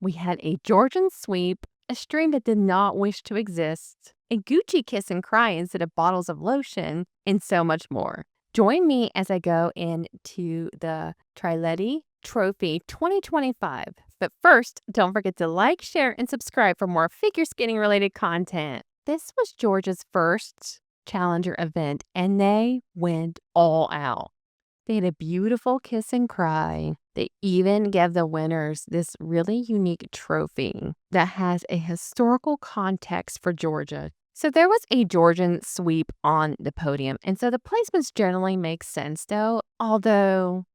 We had a Georgian sweep, a stream that did not wish to exist, a Gucci kiss and cry instead of bottles of lotion, and so much more. Join me as I go into the Trialeti Trophy 2025. But first, don't forget to like, share, and subscribe for more figure skating related content. This was Georgia's first challenger event, and they went all out. They had a beautiful kiss and cry. They even gave the winners this really unique trophy that has a historical context for Georgia. So there was a Georgian sweep on the podium, and so the placements generally make sense though, although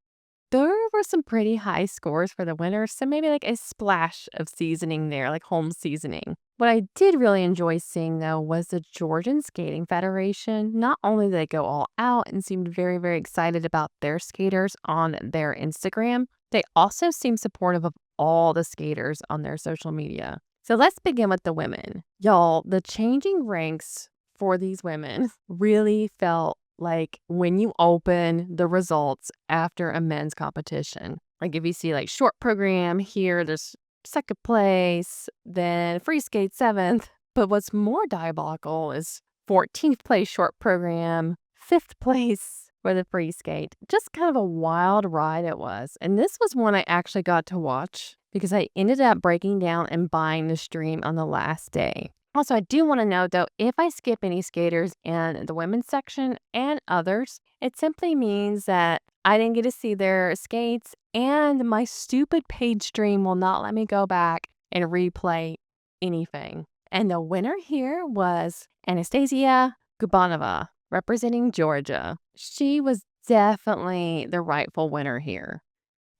there were some pretty high scores for the winners, so maybe like a splash of seasoning there, like home seasoning. What I did really enjoy seeing, though, was the Georgian Skating Federation. Not only did they go all out and seemed very, very excited about their skaters on their Instagram, they also seemed supportive of all the skaters on their social media. So let's begin with the women. Y'all, the changing ranks for these women really felt like when you open the results after a men's competition. Like if you see like short program here, there's second place, then free skate 7th. But what's more diabolical is 14th place short program, 5th place for the free skate. Just kind of a wild ride it was. And this was one I actually got to watch because I ended up breaking down and buying the stream on the last day. Also, I do want to note, though, if I skip any skaters in the women's section and others, it simply means that I didn't get to see their skates, and my stupid page stream will not let me go back and replay anything. And the winner here was Anastasiia GUBANOVA, representing Georgia. She was definitely the rightful winner here,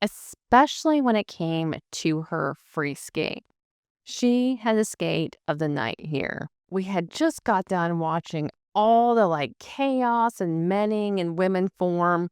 especially when it came to her free skate. She had the skate of the night here. We had just got done watching all the like chaos and menning and women form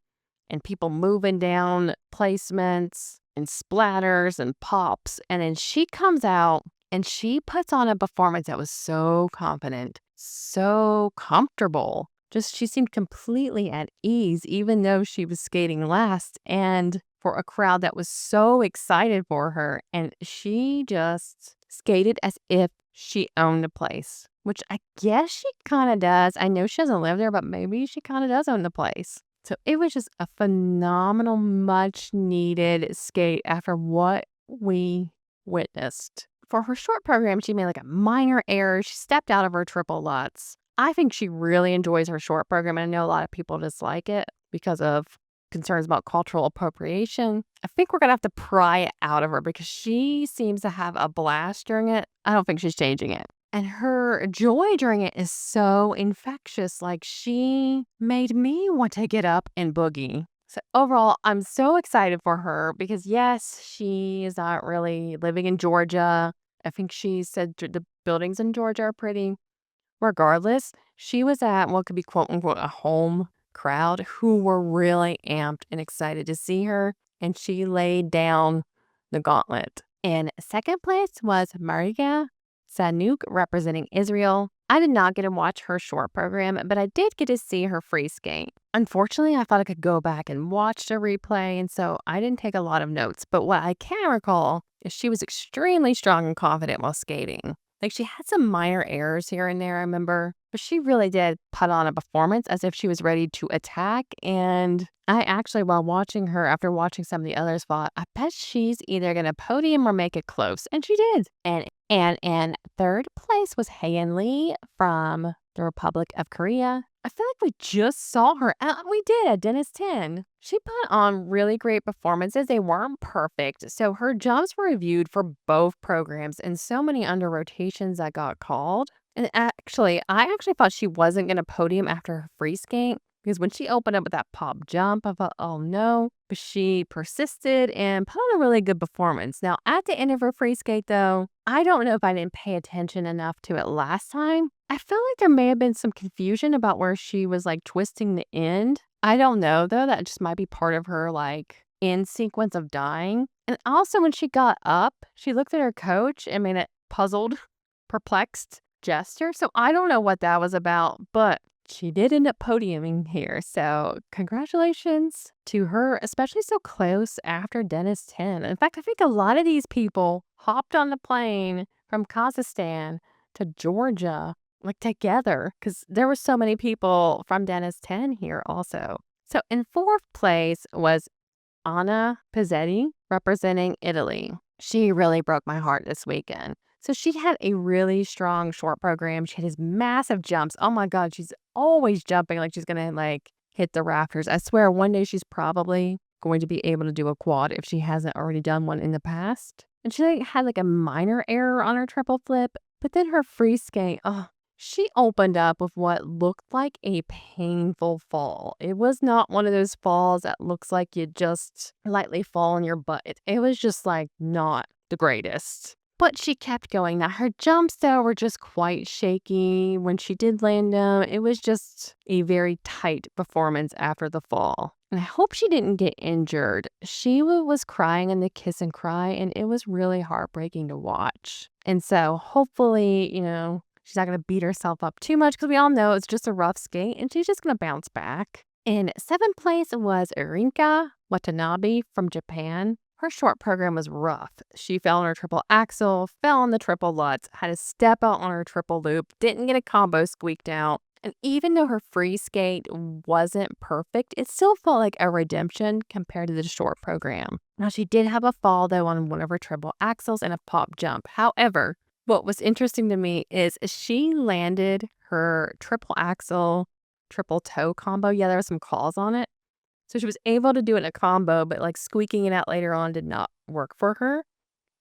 and people moving down placements and splatters and pops. And then she comes out and she puts on a performance that was so confident, so comfortable. Just she seemed completely at ease, even though she was skating last. And for a crowd that was so excited for her, and she just skated as if she owned the place, which I guess she kind of does. I know she doesn't live there, but maybe she kind of does own the place. So it was just a phenomenal, much needed skate after what we witnessed. For her short program, she made like a minor error. She stepped out of her triple lutz. I think she really enjoys her short program, and I know a lot of people dislike it because of concerns about cultural appropriation. I think we're gonna have to pry it out of her because she seems to have a blast during it. I don't think she's changing it. And her joy during it is so infectious. Like she made me want to get up and boogie. So overall, I'm so excited for her because yes, she is not really living in Georgia. I think she said the buildings in Georgia are pretty. Regardless, she was at what could be quote unquote a home crowd who were really amped and excited to see her, and she laid down the gauntlet. And second place was Mariia SENIUK representing Israel. I did not get to watch her short program, but I did get to see her free skate. Unfortunately, I thought I could go back and watch the replay, and so I didn't take a lot of notes. But what I can recall is she was extremely strong and confident while skating. Like she had some minor errors here and there, I remember, but she really did put on a performance as if she was ready to attack. And I actually, while watching her, after watching some of the others, thought, I bet she's either going to podium or make it close. And she did. And third place was Haein LEE from the Republic of Korea. I feel like we just saw her. We did at Dennis 10. She put on really great performances. They weren't perfect. So her jumps were reviewed for both programs and so many under rotations that got called. And I actually thought she wasn't going to podium after her free skate because when she opened up with that pop jump, I thought, oh no. But she persisted and put on a really good performance. Now, at the end of her free skate, though, I don't know if I didn't pay attention enough to it last time. I feel like there may have been some confusion about where she was like twisting the end. I don't know, though. That just might be part of her like end sequence of dying. And also when she got up, she looked at her coach and made a puzzled, perplexed gesture. So I don't know what that was about, but she did end up podiuming here. So congratulations to her, especially so close after Dennis 10. In fact, I think a lot of these people hopped on the plane from Kazakhstan to Georgia like together because there were so many people from Dennis 10 here also. So in fourth place was Anna Pezzetti representing Italy. She really broke my heart this weekend. So she had a really strong short program. She had these massive jumps. Oh my God, she's always jumping like she's gonna like hit the rafters. I swear one day she's probably going to be able to do a quad if she hasn't already done one in the past. And she like, had like a minor error on her triple flip, but then her free skate, she opened up with what looked like a painful fall. It was not one of those falls that looks like you just lightly fall on your butt. It was just like not the greatest. But she kept going. Now, her jumps, though, were just quite shaky. When she did land them, it was just a very tight performance after the fall. And I hope she didn't get injured. She was crying in the kiss and cry, and it was really heartbreaking to watch. And so hopefully, she's not going to beat herself up too much because we all know it's just a rough skate, and she's just going to bounce back. In seventh place was Rinka WATANABE from Japan. Her short program was rough. She fell on her triple axel, fell on the triple lutz, had to step out on her triple loop, didn't get a combo squeaked out. And even though her free skate wasn't perfect, it still felt like a redemption compared to the short program. Now, she did have a fall, though, on one of her triple axels and a pop jump. However, what was interesting to me is she landed her triple axel, triple toe combo. Yeah, there were some calls on it. So she was able to do it in a combo, but like squeaking it out later on did not work for her.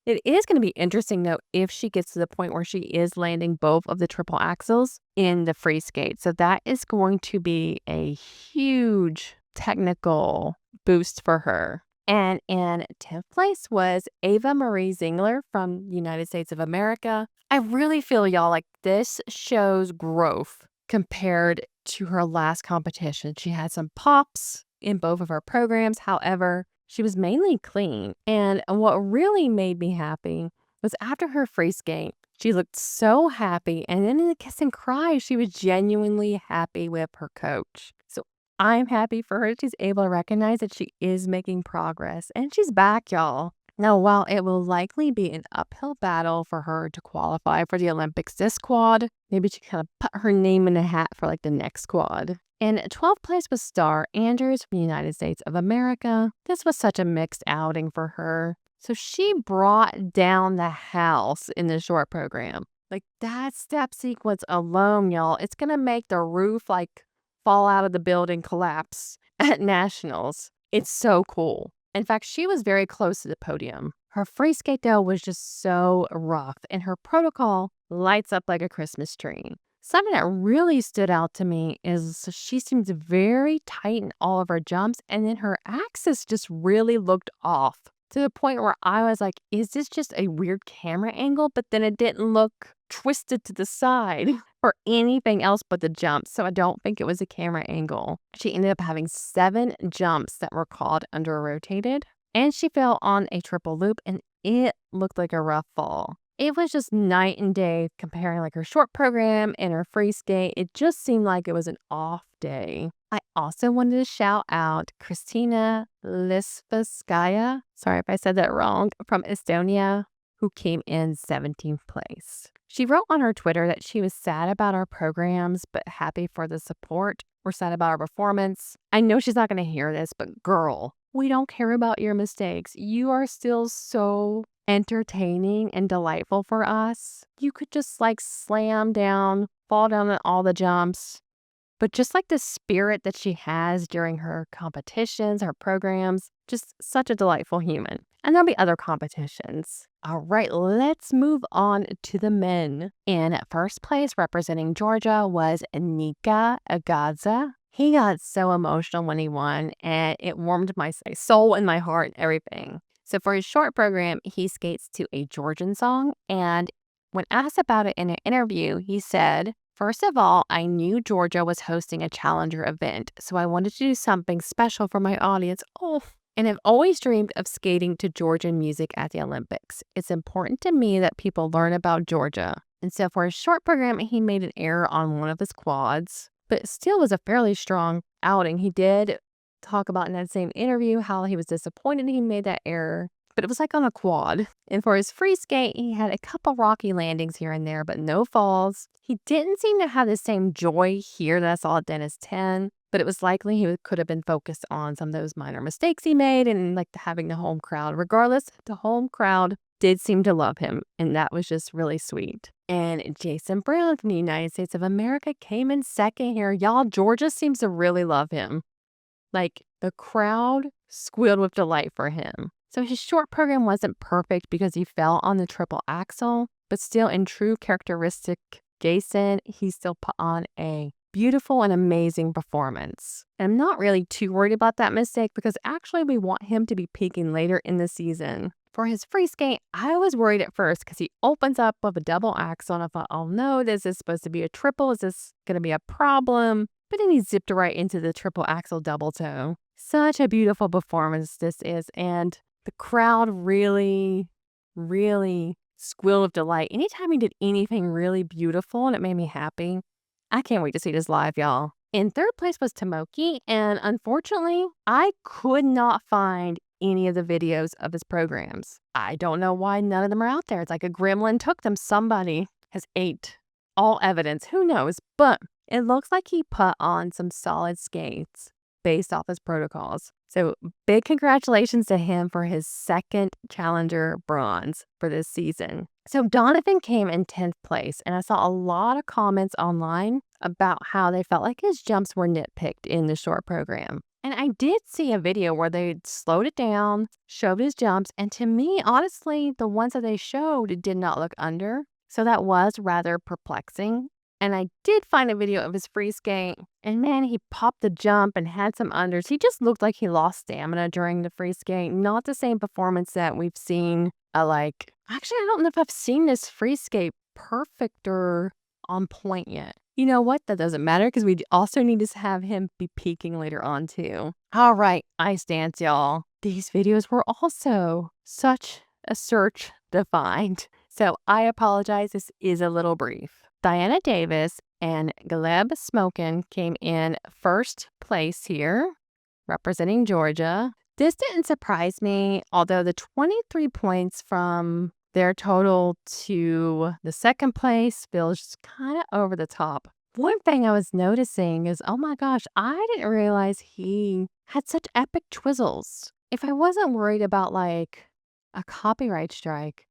It is going to be interesting, though, if she gets to the point where she is landing both of the triple axels in the free skate. So that is going to be a huge technical boost for her. And in 10th place was Ava Marie ZIEGLER from the United States of America. I really feel, y'all, like this shows growth compared to her last competition. She had some pops in both of her programs. However, she was mainly clean. And what really made me happy was after her free skate, she looked so happy. And then in the kiss and cry, she was genuinely happy with her coach. So I'm happy for her. She's able to recognize that she is making progress. And she's back, y'all. Now, while it will likely be an uphill battle for her to qualify for the Olympics this quad, maybe she kind of put her name in a hat for like the next quad. In 12th place was Starr ANDREWS from the United States of America. This was such a mixed outing for her. So she brought down the house in the short program. Like that step sequence alone, y'all, it's going to make the roof like fall out of the building, collapse at nationals. It's so cool. In fact, she was very close to the podium. Her free skate, though, was just so rough, and her protocol lights up like a Christmas tree. Something that really stood out to me is she seems very tight in all of her jumps, and then her axis just really looked off to the point where I was like, is this just a weird camera angle? But then it didn't look twisted to the side or anything else but the jumps. So I don't think it was a camera angle. She ended up having 7 jumps that were called under rotated, and she fell on a triple loop, and it looked like a rough fall. It was just night and day comparing like her short program and her free skate. It just seemed like it was an off day. I also wanted to shout out Kristina LISOVSKAJA, sorry if I said that wrong, from Estonia, who came in 17th place. She wrote on her Twitter that she was sad about our programs, but happy for the support. We're sad about our performance. I know she's not going to hear this, but girl, we don't care about your mistakes. You are still so entertaining and delightful for us. You could just like slam down, fall down on all the jumps. But just like the spirit that she has during her competitions, her programs, just such a delightful human. And there'll be other competitions. All right, let's move on to the men. In first place, representing Georgia, was Nika EGADZE. He got so emotional when he won, and it warmed my soul and my heart and everything. So for his short program, he skates to a Georgian song. And when asked about it in an interview, he said, "First of all, I knew Georgia was hosting a Challenger event, so I wanted to do something special for my audience. And I've always dreamed of skating to Georgian music at the Olympics. It's important to me that people learn about Georgia." And so for his short program, he made an error on one of his quads. but still was a fairly strong outing. He did talk about in that same interview how he was disappointed he made that error, but it was like on a quad. And for his free skate, he had a couple rocky landings here and there, but no falls. He didn't seem to have the same joy here that I saw at Dennis 10, but it was likely he could have been focused on some of those minor mistakes he made and like having the home crowd. Regardless, the home crowd did seem to love him, and that was just really sweet. And Jason Brown from the United States of America came in second here. Y'all, Georgia seems to really love him. Like, the crowd squealed with delight for him. So his short program wasn't perfect because he fell on the triple axel, but still in true characteristic Jason, he still put on a beautiful and amazing performance. And I'm not really too worried about that mistake because actually we want him to be peaking later in the season. For his free skate, I was worried at first because he opens up with a double axel and I thought, oh no, this is supposed to be a triple. Is this going to be a problem? But then he zipped right into the triple axel double toe. Such a beautiful performance this is. And the crowd really, really squealed with delight. Anytime he did anything really beautiful and it made me happy. I can't wait to see this live, y'all. In third place was Tomoki, and unfortunately, I could not find any of the videos of his programs. I don't know why none of them are out there. It's like a gremlin took them. Somebody has ate all evidence. Who knows? But it looks like he put on some solid skates based off his protocols. So big congratulations to him for his second Challenger bronze for this season. So Donovan came in 10th place, and I saw a lot of comments online about how they felt like his jumps were nitpicked in the short program. And I did see a video where they slowed it down, showed his jumps, and to me, honestly, the ones that they showed did not look under. So that was rather perplexing. And I did find a video of his free skate, and man, he popped the jump and had some unders. He just looked like he lost stamina during the free skate. Not the same performance that we've seen. Actually, I don't know if I've seen this free skate perfect or on point yet. You know what? That doesn't matter because we also need to have him be peaking later on too. All right, ice dance, y'all. These videos were also such a search to find. So I apologize. This is a little brief. Diana Davis and Gleb SMOLKIN came in first place here, representing Georgia. This didn't surprise me, although the 23 points from their total to the second place feels kind of over the top. One thing I was noticing is, oh my gosh, I didn't realize he had such epic twizzles. If I wasn't worried about like a copyright strike,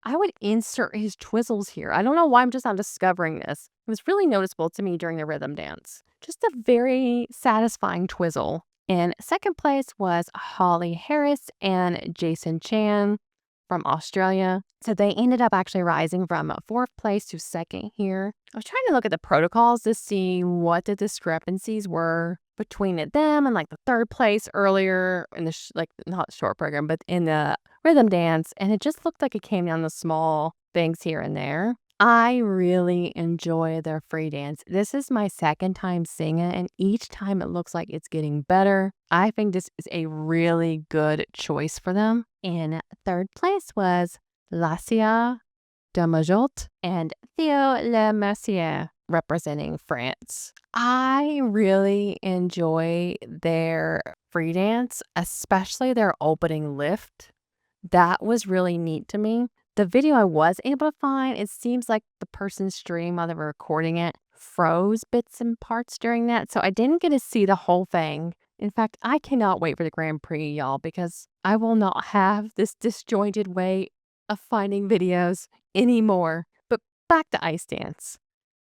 I would insert his twizzles here. I don't know why I'm just not discovering this. It was really noticeable to me during the rhythm dance. Just a very satisfying twizzle. In second place was Holly Harris and Jason Chan from Australia. So they ended up actually rising from fourth place to second here. I was trying to look at the protocols to see what the discrepancies were between them and like the third place earlier in the not short program, but in the rhythm dance, and it just looked like it came down to small things here and there. I really enjoy their free dance. This is my second time seeing it, and each time it looks like it's getting better. I think this is a really good choice for them. In third place was Loicia, DEMOUGEOT, and Theo MERCIER representing France. I really enjoy their free dance, especially their opening lift. That was really neat to me. The video I was able to find, it seems like the person's stream while they were recording it froze bits and parts during that, so I didn't get to see the whole thing. In fact, I cannot wait for the Grand Prix, y'all, because I will not have this disjointed way of finding videos anymore. But back to ice dance.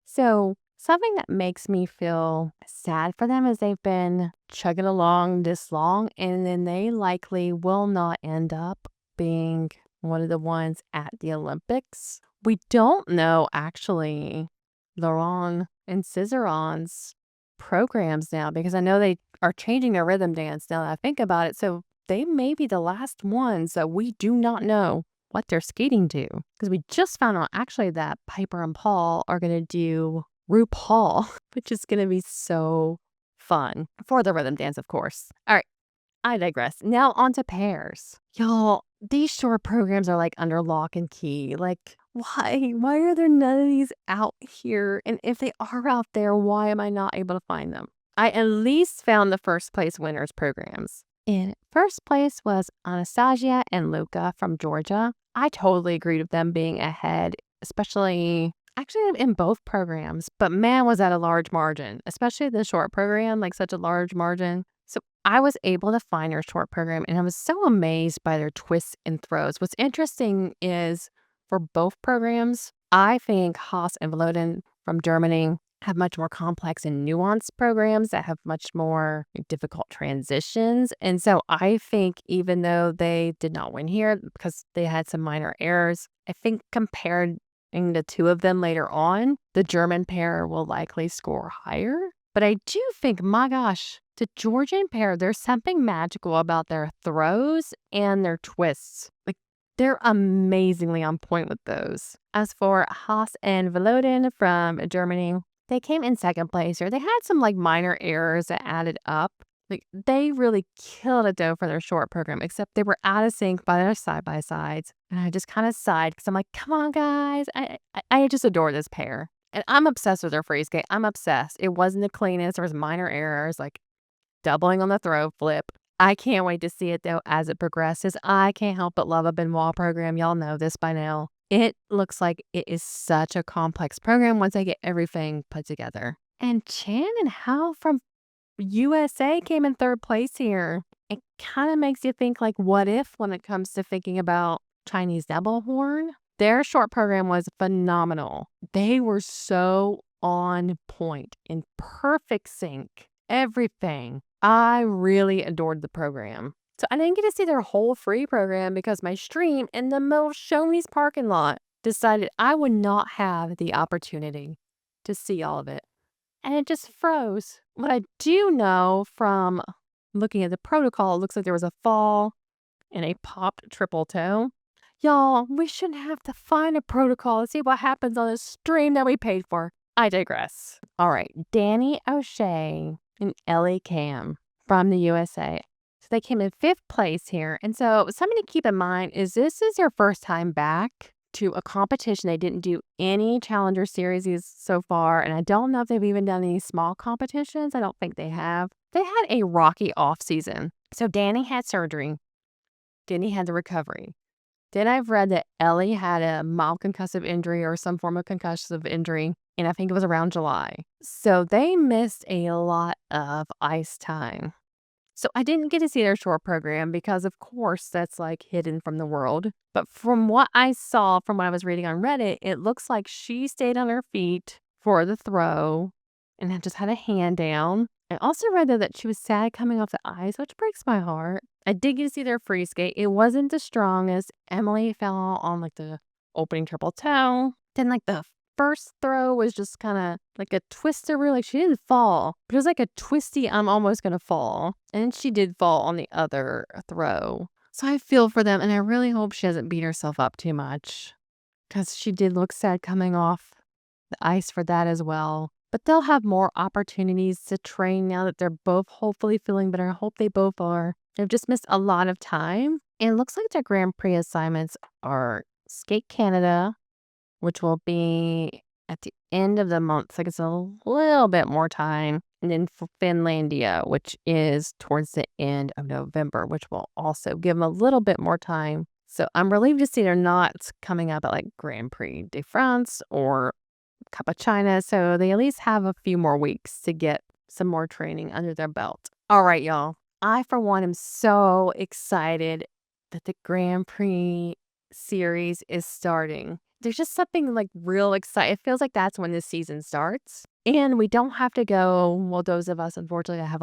So something that makes me feel sad for them is they've been chugging along this long, and then they likely will not end up being one of the ones at the Olympics. We don't know actually Laurent and Cizeron's programs now, because I know they are changing their rhythm dance now that I think about it. So they may be the last ones that we do not know what they're skating to, because we just found out actually that Piper and Paul are going to do RuPaul, which is going to be so fun for the rhythm dance, of course. All right, I digress. Now on to pairs. Y'all, these short programs are like under lock and key. Like, Why? Why are there none of these out here? And if they are out there, why am I not able to find them? I at least found the first place winners programs. In first place was Anastasiia and Luka from Georgia. I totally agreed with them being ahead, especially actually in both programs, but man, was that a large margin, especially the short program, like such a large margin. So I was able to find their short program and I was so amazed by their twists and throws. What's interesting is for both programs, I think HASE and VOLODIN from Germany have much more complex and nuanced programs that have much more difficult transitions. And so I think even though they did not win here because they had some minor errors, I think compared the two of them later on, the German pair will likely score higher. But I do think, my gosh, the Georgian pair, there's something magical about their throws and their twists. Like, they're amazingly on point with those. As for HASE and VOLODIN from Germany, they came in second place here. They had some like minor errors that added up. Like they really killed it though for their short program, except they were out of sync by their side by sides. And I just kind of sighed because I'm like, come on, guys. I just adore this pair. And I'm obsessed with their free skate. I'm obsessed. It wasn't the cleanest. There was minor errors like doubling on the throw flip. I can't wait to see it though as it progresses. I can't help but love a Benoit program. Y'all know this by now. It looks like it is such a complex program once I get everything put together. And Chan and Hao from USA came in third place here. It kind of makes you think like what if when it comes to thinking about Chinese double horn. Their short program was phenomenal. They were so on point, in perfect sync, everything. I really adored the program. So I didn't get to see their whole free program because my stream in the middle of Shoney's parking lot decided I would not have the opportunity to see all of it. And it just froze. What I do know from looking at the protocol, it looks like there was a fall and a popped triple toe. Y'all, we shouldn't have to find a protocol to see what happens on a stream that we paid for. I digress. All right, Danny O'Shea and Ellie Cam from the USA. So they came in fifth place here. And so something to keep in mind is this is their first time back to a competition. They didn't do any Challenger Series so far. And I don't know if they've even done any small competitions. I don't think they have. They had a rocky off season. So Danny had surgery. Danny had the recovery. Then I've read that Ellie had a mild concussive injury or some form of concussive injury, and I think it was around July. So they missed a lot of ice time. So I didn't get to see their short program because, of course, that's like hidden from the world. But from what I saw, from what I was reading on Reddit, it looks like she stayed on her feet for the throw and then just had a hand down. I also read that she was sad coming off the ice, which breaks my heart. I did get to see their free skate. It wasn't the strongest. Emily fell on like the opening triple toe. Then like the first throw was just kind of like a twister. Like she didn't fall, but it was like a twisty, I'm almost going to fall. And she did fall on the other throw. So I feel for them and I really hope she doesn't beat herself up too much because she did look sad coming off the ice for that as well. But they'll have more opportunities to train now that they're both hopefully feeling better. I hope they both are. They've just missed a lot of time. And it looks like their Grand Prix assignments are Skate Canada, which will be at the end of the month. Like it's a little bit more time. And then for Finlandia, which is towards the end of November, which will also give them a little bit more time. So I'm relieved to see they're not coming up at like Grand Prix de France or Cup of China. So they at least have a few more weeks to get some more training under their belt. All right, y'all. I, for one, am so excited that the Grand Prix series is starting. There's just something like real exciting. It feels like that's when this season starts. And we don't have to go, well, those of us, unfortunately, have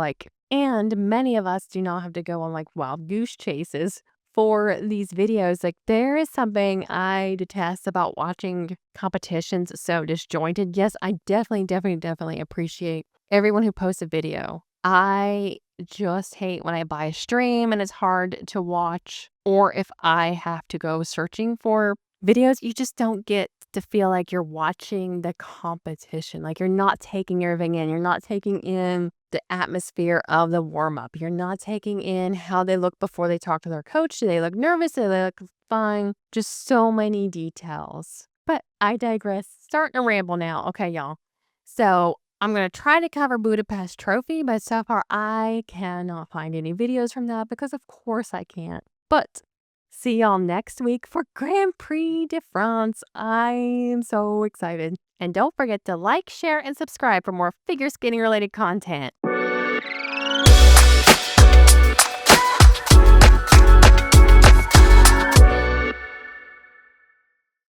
and many of us do not have to go on like wild goose chases for these videos. Like there is something I detest about watching competitions so disjointed. Yes, I definitely appreciate everyone who posts a video. I just hate when I buy a stream and it's hard to watch, or if I have to go searching for videos, you just don't get to feel like you're watching the competition. Like you're not taking everything in. You're not taking in the atmosphere of the warm-up. You're not taking in how they look before they talk to their coach. Do they look nervous? Do they look fine? Just so many details. I digress. Starting to ramble now. Okay, y'all. So I'm going to try to cover Budapest Trophy, but so far I cannot find any videos from that because of course I can't. But see y'all next week for Grand Prix de France. I'm so excited. And don't forget to like, share, and subscribe for more figure skating related content.